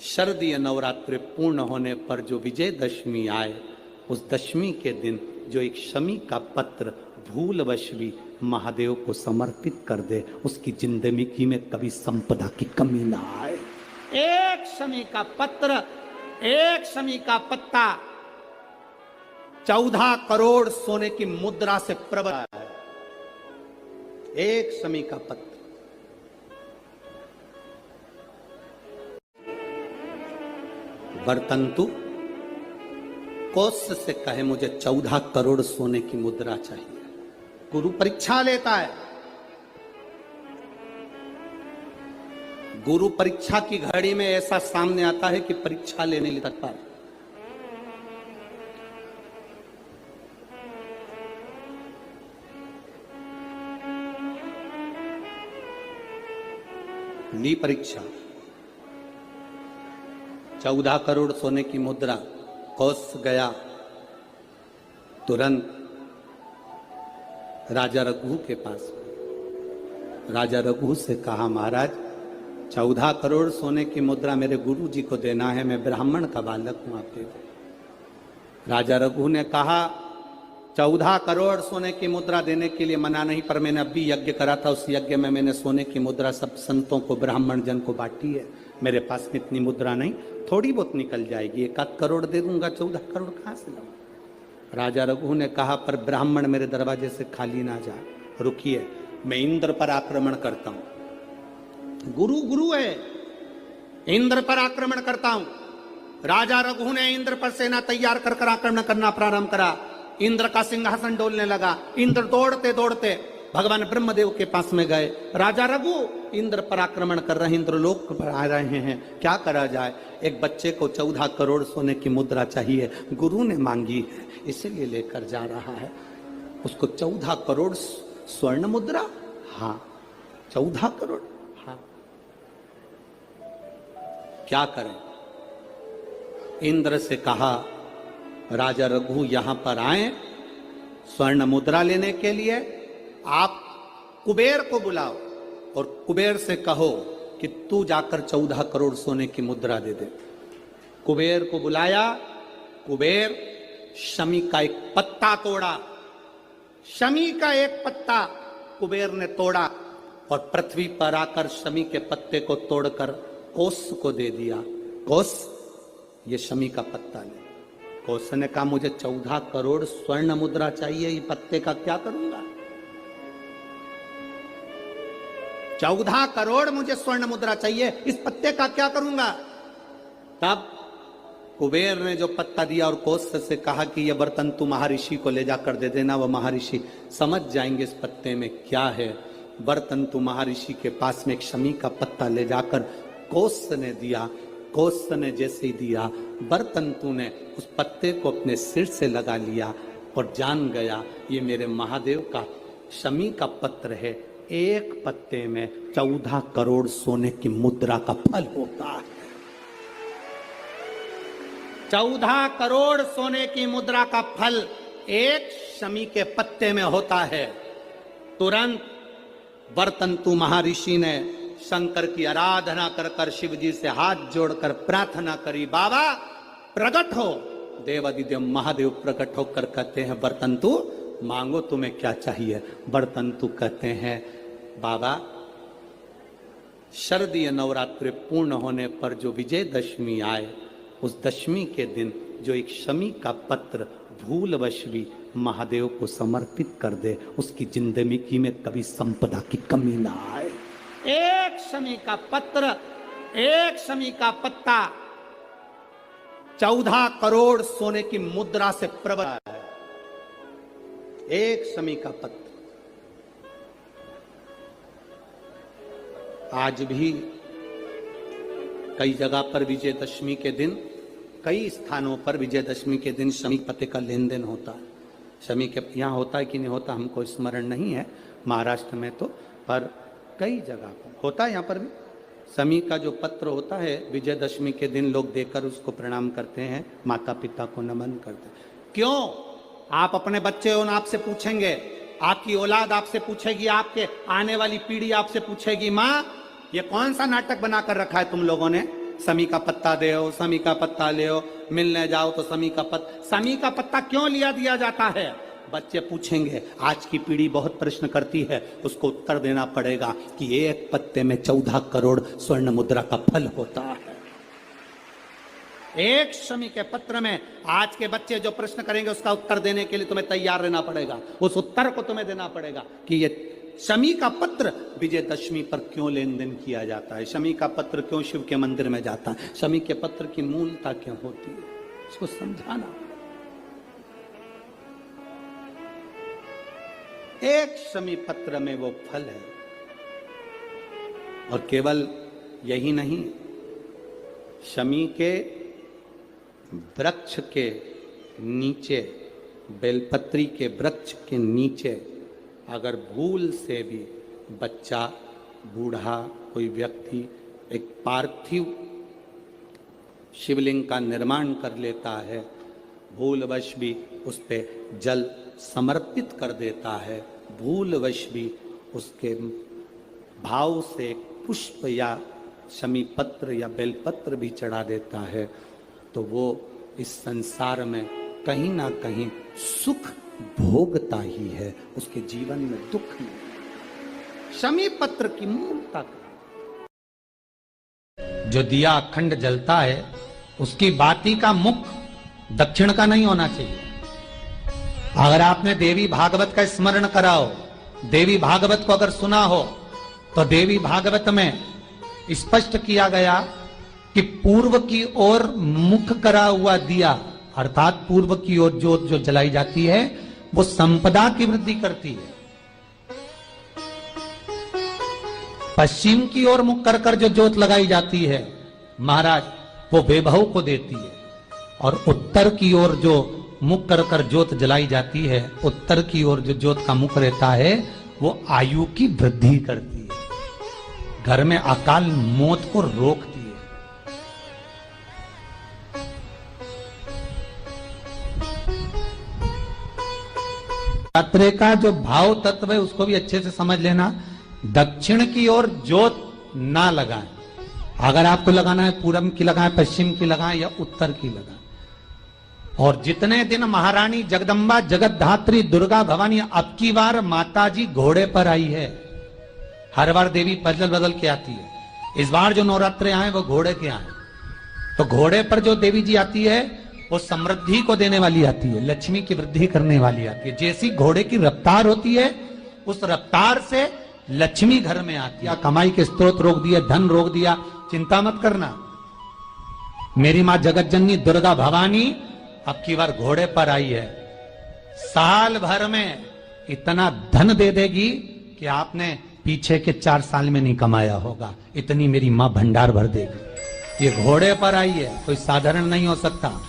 शरदीय नवरात्रि पूर्ण होने पर जो विजयदशमी आए, उस दशमी के दिन जो एक शमी का पत्र भूलवश भी महादेव को समर्पित कर दे, उसकी जिंदगी में कभी संपदा की कमी ना आए। एक शमी का पत्र, एक शमी का पत्ता 14 करोड़ सोने की मुद्रा से प्रबल है। एक शमी का पत्र। बर्तंतु कौत्स से कहे मुझे 14 करोड़ सोने की मुद्रा चाहिए। गुरु परीक्षा लेता है। गुरु परीक्षा की घड़ी में ऐसा सामने आता है कि परीक्षा लेने लगता है। ली परीक्षा, 14 करोड़ सोने की मुद्रा। कौत्स गया तुरंत राजा रघु के पास। राजा रघु से कहा, महाराज 14 करोड़ सोने की मुद्रा मेरे गुरु जी को देना है, मैं ब्राह्मण का बालक हूं, आप दे दो। राजा रघु ने कहा 14 करोड़ सोने की मुद्रा देने के लिए मना नहीं, पर मैंने अभी यज्ञ करा था, उस यज्ञ में मैंने सोने की मुद्रा सब संतों को, ब्राह्मण जन को बांटी है। मेरे पास में इतनी मुद्रा नहीं, थोड़ी बहुत निकल जाएगी, 1 करोड़ दे दूंगा, 14 करोड़ कहां से लाऊं? राजा रघु ने कहा, पर ब्राह्मण मेरे दरवाजे से खाली ना जाए, रुकिए, मैं इंद्र पर आक्रमण करता हूं। गुरु गुरु है, इंद्र पर आक्रमण करता हूं। राजा रघु ने इंद्र पर सेना तैयार कर आक्रमण करना प्रारंभ करा। इंद्र का सिंहासन डोलने लगा। इंद्र दौड़ते दौड़ते भगवान ब्रह्मदेव के पास में गए। राजा रघु इंद्र पर आक्रमण कर रहे हैं, इंद्र लोक पर आ रहे हैं, क्या करा जाए? एक बच्चे को 14 करोड़ सोने की मुद्रा चाहिए, गुरु ने मांगी है, इसीलिए लेकर जा रहा है। उसको 14 करोड़ स्वर्ण मुद्रा, हाँ 14 करोड़, हाँ क्या करें? इंद्र से कहा, राजा रघु यहां पर आए स्वर्ण मुद्रा लेने के लिए, आप कुबेर को बुलाओ और कुबेर से कहो कि तू जाकर 14 करोड़ सोने की मुद्रा दे दे। कुबेर को बुलाया। कुबेर शमी का एक पत्ता तोड़ा। शमी का एक पत्ता कुबेर ने तोड़ा और पृथ्वी पर आकर शमी के पत्ते को तोड़कर कौत्स को दे दिया। कौत्स, ये शमी का पत्ता ले। कौत्स ने कहा, मुझे 14 करोड़ स्वर्ण मुद्रा चाहिए, ये पत्ते का क्या करूंगा? 14 करोड़ मुझे स्वर्ण मुद्रा चाहिए, इस पत्ते का क्या करूंगा? तब कुबेर ने जो पत्ता दिया और कौत्स से कहा कि यह बर्तन तू महर्षि को ले जाकर दे देना, वह महर्षि समझ जाएंगे इस पत्ते में क्या है। बर्तन तू महर्षि के पास में एक शमी का पत्ता ले जाकर कौत्स ने दिया। कौत्स ने जैसे ही दिया, बर्तंतु ने उस पत्ते को अपने सिर से लगा लिया और जान गया ये मेरे महादेव का शमी का पत्र है। एक पत्ते में 14 करोड़ सोने की मुद्रा का फल होता है। 14 करोड़ सोने की मुद्रा का फल एक शमी के पत्ते में होता है। तुरंत बर्तंतु महर्षि ने शंकर की आराधना कर कर शिव जी से हाथ जोड़कर प्रार्थना करी, बाबा प्रकट हो। देवादिदेव महादेव प्रकट होकर कहते हैं, बर्तंतु मांगो तुम्हें क्या चाहिए? बर्तंतु कहते हैं, बाबा शरदीय नवरात्रि पूर्ण होने पर जो विजयदशमी आए, उस दशमी के दिन जो एक शमी का पत्र भूलवश भी महादेव को समर्पित कर दे, उसकी जिंदगी में कभी संपदा की कमी ना आए। एक शमी का पत्र, एक शमी का पत्ता 14 करोड़ सोने की मुद्रा से प्रबल है। एक शमी का पत्र। आज भी कई जगह पर विजयदशमी के दिन, कई स्थानों पर विजयदशमी के दिन शमी पत्ते का लेन देन होता है। शमी के यहाँ होता है कि नहीं होता हमको स्मरण नहीं है, महाराष्ट्र में तो, पर कई जगह पर होता है। यहाँ पर भी शमी का जो पत्र होता है, विजयदशमी के दिन लोग देकर उसको प्रणाम करते हैं, माता पिता को नमन करते हैं। क्यों? आप अपने बच्चे हो, आपसे पूछेंगे, आपकी औलाद आपसे पूछेगी, आपके आने वाली पीढ़ी आपसे पूछेगी, माँ ये कौन सा नाटक बनाकर रखा है तुम लोगों ने? समी का पत्ता दे, समी का पत्ता ले, मिलने जाओ तो समी का पत्ता क्यों लिया दिया जाता है? बच्चे पूछेंगे, आज की पीढ़ी बहुत प्रश्न करती है, उसको उत्तर देना पड़ेगा कि एक पत्ते में 14 करोड़ स्वर्ण मुद्रा का फल होता है। एक शमी के पत्र में आज के बच्चे जो प्रश्न करेंगे उसका उत्तर देने के लिए तुम्हें तैयार रहना पड़ेगा। उस उत्तर को तुम्हें देना पड़ेगा कि ये शमी का पत्र विजयदशमी पर क्यों लेन देन किया जाता है, शमी का पत्र क्यों शिव के मंदिर में जाता है, शमी के पत्र की मूलता क्यों होती है, इसको समझाना। एक शमी पत्र में वो फल है। और केवल यही नहीं, शमी के वृक्ष के नीचे, बेलपत्री के वृक्ष के नीचे अगर भूल से भी बच्चा, बूढ़ा, कोई व्यक्ति एक पार्थिव शिवलिंग का निर्माण कर लेता है, भूलवश भी उस पे जल समर्पित कर देता है, भूलवश भी उसके भाव से पुष्प या शमी पत्र या बेलपत्र भी चढ़ा देता है, तो वो इस संसार में कहीं ना कहीं सुख भोगता ही है, उसके जीवन में दुख नहीं। शमी पत्र की मूलता, जो दिया अखंड जलता है उसकी बाती का मुख दक्षिण का नहीं होना चाहिए। अगर आपने देवी भागवत का स्मरण कराओ, देवी भागवत को अगर सुना हो, तो देवी भागवत में स्पष्ट किया गया कि पूर्व की ओर मुख करा हुआ दिया, अर्थात पूर्व की ओर ज्योत जो जलाई जाती है वो संपदा की वृद्धि करती है। पश्चिम की ओर मुख कर कर जो ज्योत लगाई जाती है महाराज, वो वैभव को देती है। और उत्तर की ओर जो मुख कर कर ज्योत जलाई जाती है, उत्तर की ओर जो ज्योत का मुख रहता है वो आयु की वृद्धि करती है, घर में अकाल मौत को रोकती है। पत्र का जो भाव तत्व है उसको भी अच्छे से समझ लेना। दक्षिण की ओर ज्योत ना लगाएं, अगर आपको लगाना है पूरब की लगाएं, पश्चिम की लगाएं या उत्तर की लगाएं। और जितने दिन महारानी जगदम्बा जगत धात्री दुर्गा भवानी, अब की बार माता जी घोड़े पर आई है, हर बार देवी बदल बदल के आती है, इस बार जो नवरात्रे आए वो घोड़े के आए। तो घोड़े पर जो देवी जी आती है वो समृद्धि को देने वाली आती है, लक्ष्मी की वृद्धि करने वाली आती है। जैसी घोड़े की रफ्तार होती है उस रफ्तार से लक्ष्मी घर में आती है। कमाई के स्रोत रोक दिए, धन रोक दिया, चिंता मत करना। मेरी मां जगत जननी दुर्गा भवानी अब की बार घोड़े पर आई है, साल भर में इतना धन दे देगी कि आपने पीछे के 4 साल में नहीं कमाया होगा, इतनी मेरी मां भंडार भर देगी। ये घोड़े पर आई है, कोई साधारण नहीं हो सकता।